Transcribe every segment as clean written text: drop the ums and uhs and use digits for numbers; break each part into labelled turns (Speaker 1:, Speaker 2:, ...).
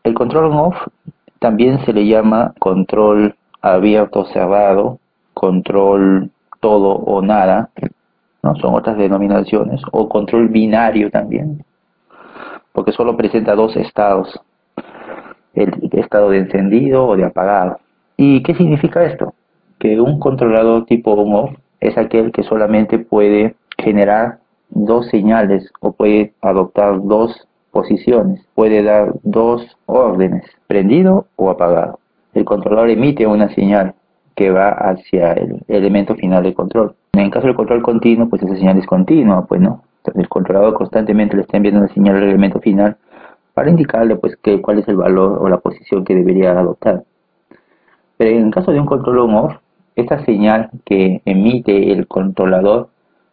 Speaker 1: El control on-off también se le llama control abierto o cerrado, control todo o nada, ¿no? Son otras denominaciones, o control binario también, porque solo presenta dos estados, el estado de encendido o de apagado. ¿Y qué significa esto? Que un controlador tipo on-off es aquel que solamente puede generar dos señales o puede adoptar dos posiciones, puede dar dos órdenes, prendido o apagado. El controlador emite una señal que va hacia el elemento final de control. En el caso del control continuo, pues esa señal es continua, pues no. Entonces el controlador constantemente le está enviando una señal al elemento final para indicarle pues cuál es el valor o la posición que debería adoptar. Pero en el caso de un control on-off, esta señal que emite el controlador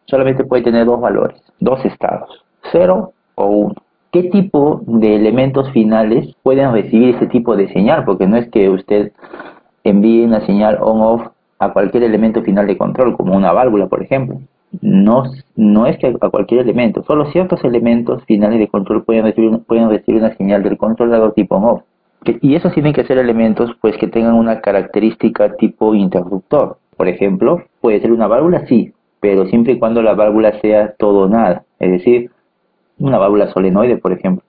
Speaker 1: solamente puede tener dos valores, dos estados, cero o uno. ¿Qué tipo de elementos finales pueden recibir ese tipo de señal? Porque no es que usted envíe una señal on-off a cualquier elemento final de control, como una válvula, por ejemplo. No, no es que a cualquier elemento, solo ciertos elementos finales de control pueden recibir una señal del controlador tipo on-off. Y esos tienen que ser elementos pues que tengan una característica tipo interruptor. Por ejemplo, puede ser una válvula, sí, pero siempre y cuando la válvula sea todo o nada. Es decir, una válvula solenoide, por ejemplo,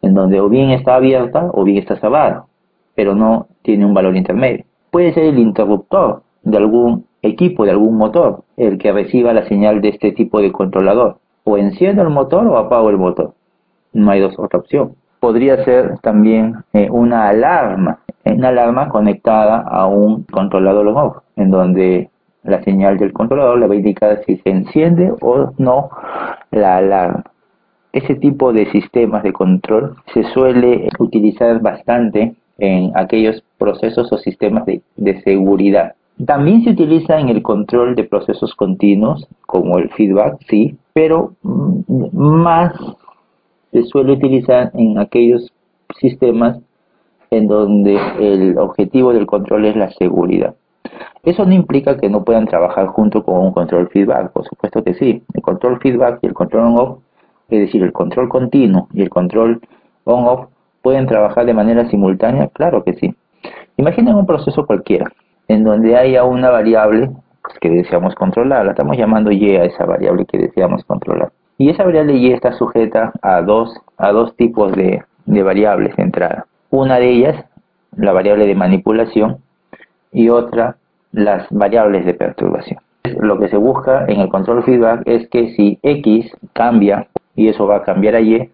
Speaker 1: en donde o bien está abierta o bien está cerrada, pero no tiene un valor intermedio. Puede ser el interruptor de algún equipo, de algún motor, el que reciba la señal de este tipo de controlador. O enciendo el motor o apago el motor. No hay otra opción. Podría ser también una alarma conectada a un controlador on-off, en donde la señal del controlador le va a indicar si se enciende o no la alarma. Ese tipo de sistemas de control se suele utilizar bastante en aquellos procesos o sistemas de seguridad. También se utiliza en el control de procesos continuos, como el feedback, sí, pero más se suele utilizar en aquellos sistemas en donde el objetivo del control es la seguridad. Eso no implica que no puedan trabajar junto con un control feedback, por supuesto que sí. El control feedback y el control on-off, es decir, el control continuo y el control on-off, pueden trabajar de manera simultánea, claro que sí. Imaginen un proceso cualquiera, en donde haya una variable pues, que deseamos controlar, la estamos llamando y a esa variable que deseamos controlar. Y esa variable y está sujeta a dos tipos de variables de entrada. Una de ellas, la variable de manipulación, y otra, las variables de perturbación. Lo que se busca en el control feedback es que si X cambia, y eso va a cambiar a Y,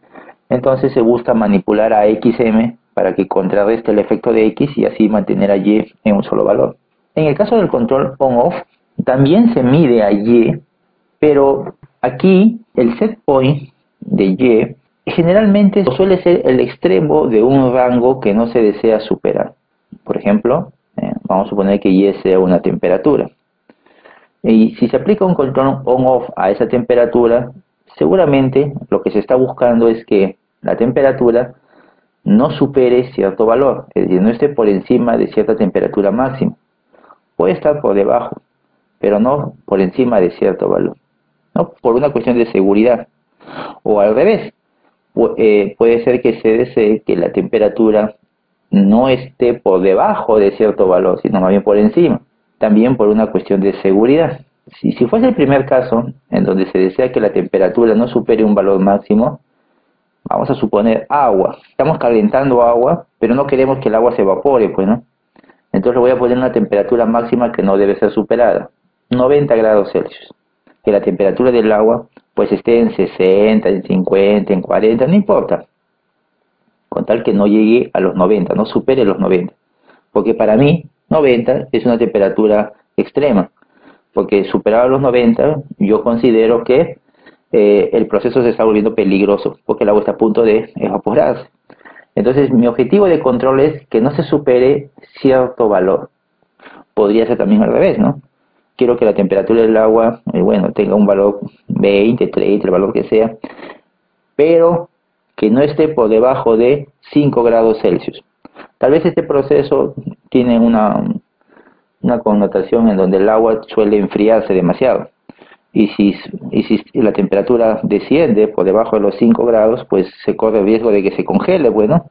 Speaker 1: entonces se busca manipular a XM para que contrarreste el efecto de X y así mantener a Y en un solo valor. En el caso del control on-off, también se mide a Y, pero aquí el set point de Y generalmente suele ser el extremo de un rango que no se desea superar. Por ejemplo, vamos a suponer que Y sea una temperatura. Y si se aplica un control on-off a esa temperatura, seguramente lo que se está buscando es que la temperatura no supere cierto valor, es decir, no esté por encima de cierta temperatura máxima. Puede estar por debajo, pero no por encima de cierto valor, ¿no? Por una cuestión de seguridad. O al revés, puede ser que se desee que la temperatura no esté por debajo de cierto valor, sino más bien por encima, también por una cuestión de seguridad. Si fuese el primer caso, en donde se desea que la temperatura no supere un valor máximo, vamos a suponer agua. Estamos calentando agua, pero no queremos que el agua se evapore, pues, ¿no? Entonces le voy a poner una temperatura máxima que no debe ser superada, 90 grados Celsius. Que la temperatura del agua pues esté en 60, en 50, en 40, no importa. Con tal que no llegue a los 90, no supere los 90. Porque para mí 90 es una temperatura extrema. Porque superado los 90 yo considero que el proceso se está volviendo peligroso porque el agua está a punto de evaporarse. Entonces mi objetivo de control es que no se supere cierto valor. Podría ser también al revés, ¿no? Quiero que la temperatura del agua, bueno, tenga un valor 20, 30, el valor que sea, pero que no esté por debajo de 5 grados Celsius. Tal vez este proceso tiene una connotación en donde el agua suele enfriarse demasiado. Y si la temperatura desciende por debajo de los 5 grados, pues se corre el riesgo de que se congele, bueno.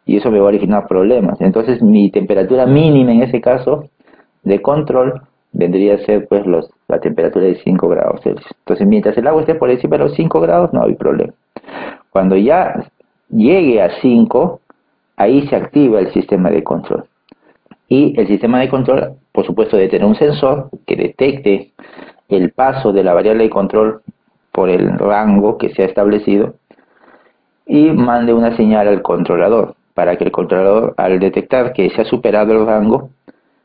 Speaker 1: y eso me va a originar problemas. Entonces mi temperatura mínima en ese caso de control vendría a ser pues la temperatura de 5 grados Celsius. Entonces mientras el agua esté por encima de los 5 grados no hay problema. Cuando ya llegue a 5, ahí se activa el sistema de control. Y el sistema de control, por supuesto, debe tener un sensor que detecte el paso de la variable de control por el rango que se ha establecido y mande una señal al controlador para que el controlador, al detectar que se ha superado el rango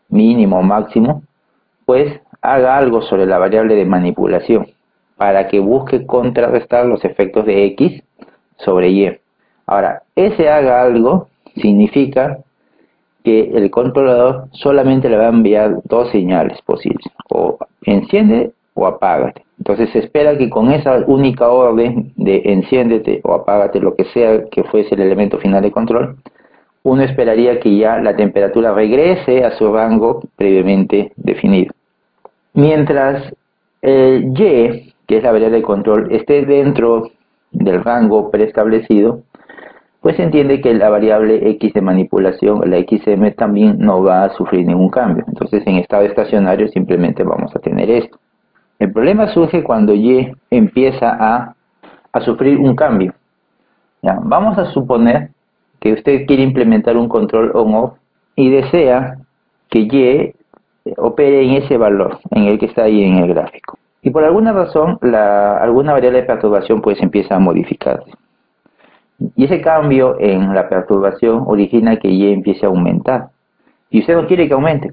Speaker 1: mínimo o máximo, pues haga algo sobre la variable de manipulación para que busque contrarrestar los efectos de X sobre Y. Ahora, ese haga algo significa que el controlador solamente le va a enviar dos señales posibles, o enciende o apágate. Entonces se espera que con esa única orden de enciéndete o apágate, lo que sea que fuese el elemento final de control, uno esperaría que ya la temperatura regrese a su rango previamente definido. Mientras el Y, que es la variable de control, esté dentro del rango preestablecido, pues se entiende que la variable X de manipulación, la XM, también no va a sufrir ningún cambio. Entonces en estado estacionario simplemente vamos a tener esto. El problema surge cuando Y empieza a sufrir un cambio. ¿Ya? Vamos a suponer que usted quiere implementar un control on-off y desea que Y opere en ese valor, en el que está ahí en el gráfico. Y por alguna razón, alguna variable de perturbación pues empieza a modificarse. Y ese cambio en la perturbación origina que Y empiece a aumentar. Y usted no quiere que aumente,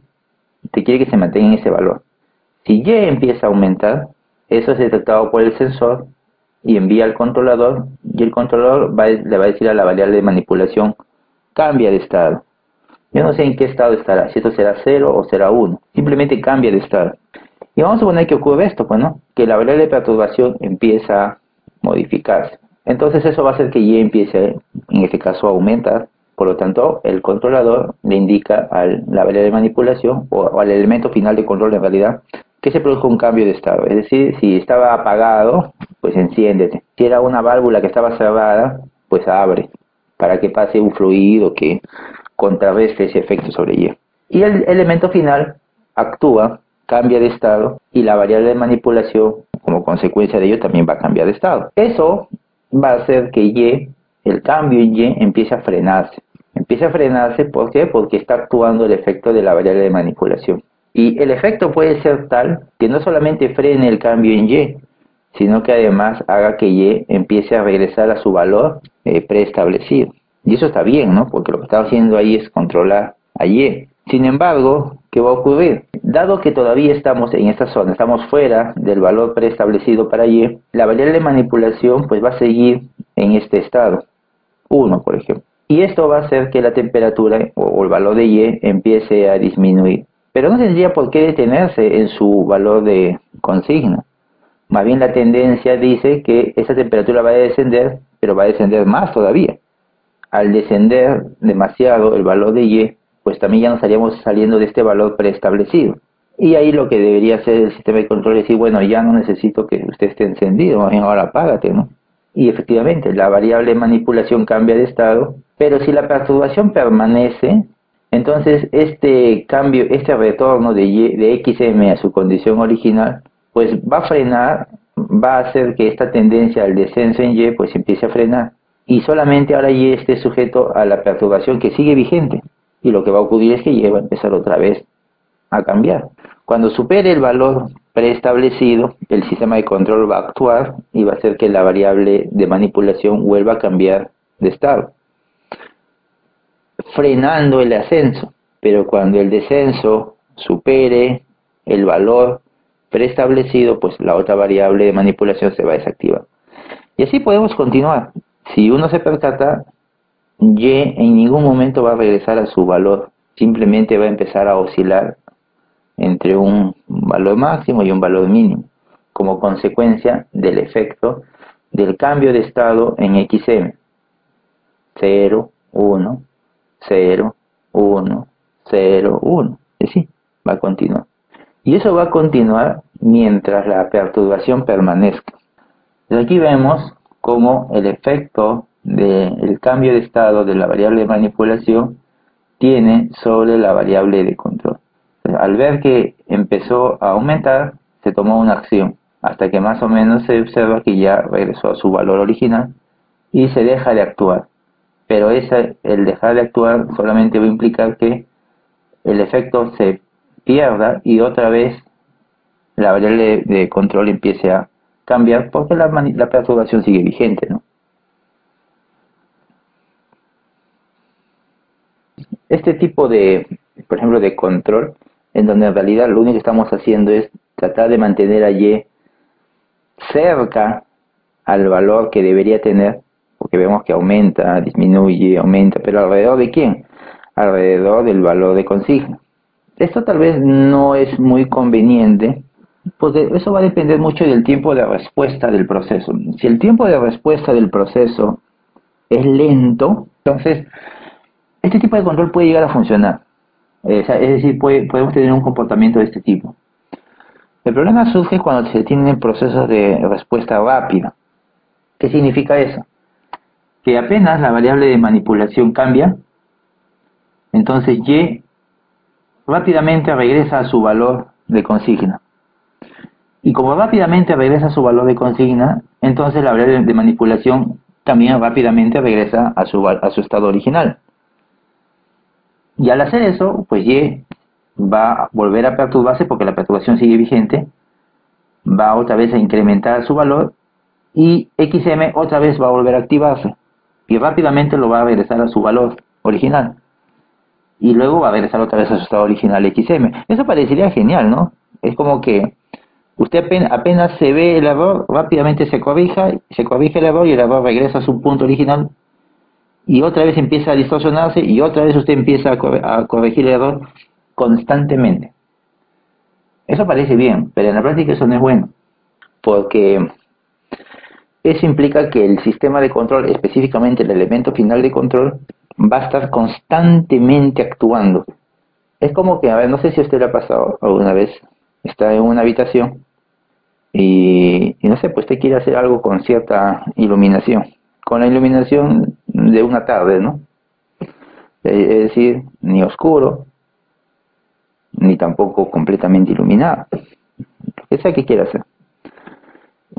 Speaker 1: usted quiere que se mantenga en ese valor. Si Y empieza a aumentar, eso es detectado por el sensor y envía al controlador, y el controlador le va a decir a la variable de manipulación, cambia de estado. Yo no sé en qué estado estará, si esto será 0 o será 1, simplemente cambia de estado. Y vamos a suponer que ocurre esto, pues, ¿no? Que la variable de perturbación empieza a modificarse. Entonces eso va a hacer que Y empiece, en este caso, a aumentar. Por lo tanto, el controlador le indica a la variable de manipulación o al elemento final de control en realidad que se produjo un cambio de estado. Es decir, si estaba apagado, pues enciéndete. Si era una válvula que estaba cerrada, pues abre para que pase un fluido que contrarreste ese efecto sobre Y. Y el elemento final actúa, cambia de estado y la variable de manipulación, como consecuencia de ello, también va a cambiar de estado. Eso va a hacer que Y, el cambio en Y, empiece a frenarse. Empieza a frenarse, ¿por qué? Porque está actuando el efecto de la variable de manipulación. Y el efecto puede ser tal que no solamente frene el cambio en Y, sino que además haga que Y empiece a regresar a su valor preestablecido. Y eso está bien, ¿no? Porque lo que está haciendo ahí es controlar a Y. Sin embargo, ¿qué va a ocurrir? Dado que todavía estamos en esta zona, estamos fuera del valor preestablecido para Y, la variable de manipulación pues va a seguir en este estado, 1 por ejemplo. Y esto va a hacer que la temperatura o el valor de Y empiece a disminuir. Pero no tendría por qué detenerse en su valor de consigna. Más bien la tendencia dice que esa temperatura va a descender, pero va a descender más todavía. Al descender demasiado el valor de Y, pues también ya nos estaríamos saliendo de este valor preestablecido. Y ahí lo que debería hacer el sistema de control es decir, bueno, ya no necesito que usted esté encendido, más bien ahora apágate, ¿no? Y efectivamente, la variable de manipulación cambia de estado, pero si la perturbación permanece, entonces este cambio, este retorno de XM a su condición original, pues va a frenar, va a hacer que esta tendencia al descenso en Y pues empiece a frenar. Y solamente ahora Y esté sujeto a la perturbación que sigue vigente. Y lo que va a ocurrir es que Y va a empezar otra vez a cambiar. Cuando supere el valor preestablecido, el sistema de control va a actuar y va a hacer que la variable de manipulación vuelva a cambiar de estado, frenando el ascenso. Pero cuando el descenso supere el valor preestablecido, pues la otra variable de manipulación se va a desactivar. Y así podemos continuar. Si uno se percata, Y en ningún momento va a regresar a su valor, simplemente va a empezar a oscilar entre un valor máximo y un valor mínimo, como consecuencia del efecto del cambio de estado en XM. 0, 1, 0, 1, 0, 1. Y así va a continuar. Y eso va a continuar mientras la perturbación permanezca. Entonces aquí vemos cómo el efecto del cambio de estado de la variable de manipulación tiene sobre la variable de control. Entonces, al ver que empezó a aumentar, se tomó una acción, hasta que más o menos se observa que ya regresó a su valor original y se deja de actuar. Pero el dejar de actuar solamente va a implicar que el efecto se pierda y otra vez la variable de control empiece a cambiar porque la perturbación sigue vigente, ¿no? Este tipo por ejemplo, de control, en donde en realidad lo único que estamos haciendo es tratar de mantener a Y cerca al valor que debería tener, porque vemos que aumenta, disminuye, aumenta, pero ¿alrededor de quién? Alrededor del valor de consigna. Esto tal vez no es muy conveniente, pues eso va a depender mucho del tiempo de respuesta del proceso. Si el tiempo de respuesta del proceso es lento, entonces este tipo de control puede llegar a funcionar. Es decir, podemos tener un comportamiento de este tipo. El problema surge cuando se tienen procesos de respuesta rápida. ¿Qué significa eso? Que apenas la variable de manipulación cambia, entonces Y rápidamente regresa a su valor de consigna. Y como rápidamente regresa a su valor de consigna, entonces la variable de manipulación también rápidamente regresa a su estado original. Y al hacer eso, pues Y va a volver a perturbarse porque la perturbación sigue vigente, va otra vez a incrementar su valor y XM otra vez va a volver a activarse y rápidamente lo va a regresar a su valor original. Y luego va a regresar otra vez a su estado original XM. Eso parecería genial, ¿no? Es como que usted apenas se ve el error, rápidamente se corrige el error y el error regresa a su punto original y otra vez empieza a distorsionarse y otra vez usted empieza a corregir el error constantemente. Eso parece bien, pero en la práctica eso no es bueno, porque eso implica que el sistema de control, específicamente el elemento final de control, va a estar constantemente actuando. Es como que, a ver, no sé si a usted le ha pasado alguna vez, está en una habitación y no sé, pues usted quiere hacer algo con cierta iluminación, con la iluminación de una tarde, ¿no? Es decir, ni oscuro, ni tampoco completamente iluminado. ¿Qué sea que quiere hacer?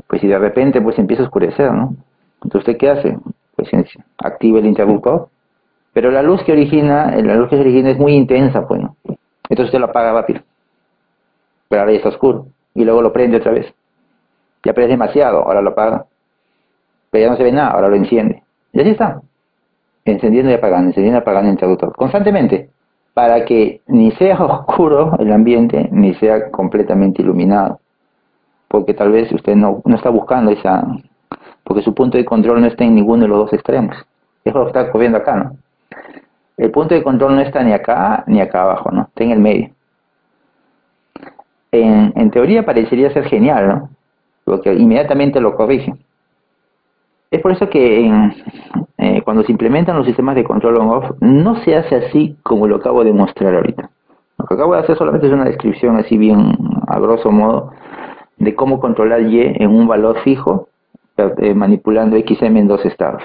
Speaker 1: Pues si de repente pues empieza a oscurecer, ¿no? Entonces ¿usted qué hace? Pues activa el interruptor, pero la luz que se origina es muy intensa, pues, ¿no? Entonces usted lo apaga rápido, pero ahora ya está oscuro, y luego lo prende otra vez. Ya prende demasiado, ahora lo apaga, pero ya no se ve nada, ahora lo enciende. Y así está, encendiendo y apagando el interruptor, constantemente, para que ni sea oscuro el ambiente, ni sea completamente iluminado. Porque tal vez usted no está buscando porque su punto de control no está en ninguno de los dos extremos. Es lo que está ocurriendo acá, ¿no? El punto de control no está ni acá ni acá abajo, ¿no? Está en el medio. En teoría parecería ser genial, ¿no? Porque inmediatamente lo corrige. Es por eso que cuando se implementan los sistemas de control on-off, no se hace así como lo acabo de mostrar ahorita. Lo que acabo de hacer solamente es una descripción así bien a grosso modo de cómo controlar Y en un valor fijo, manipulando XM en dos estados.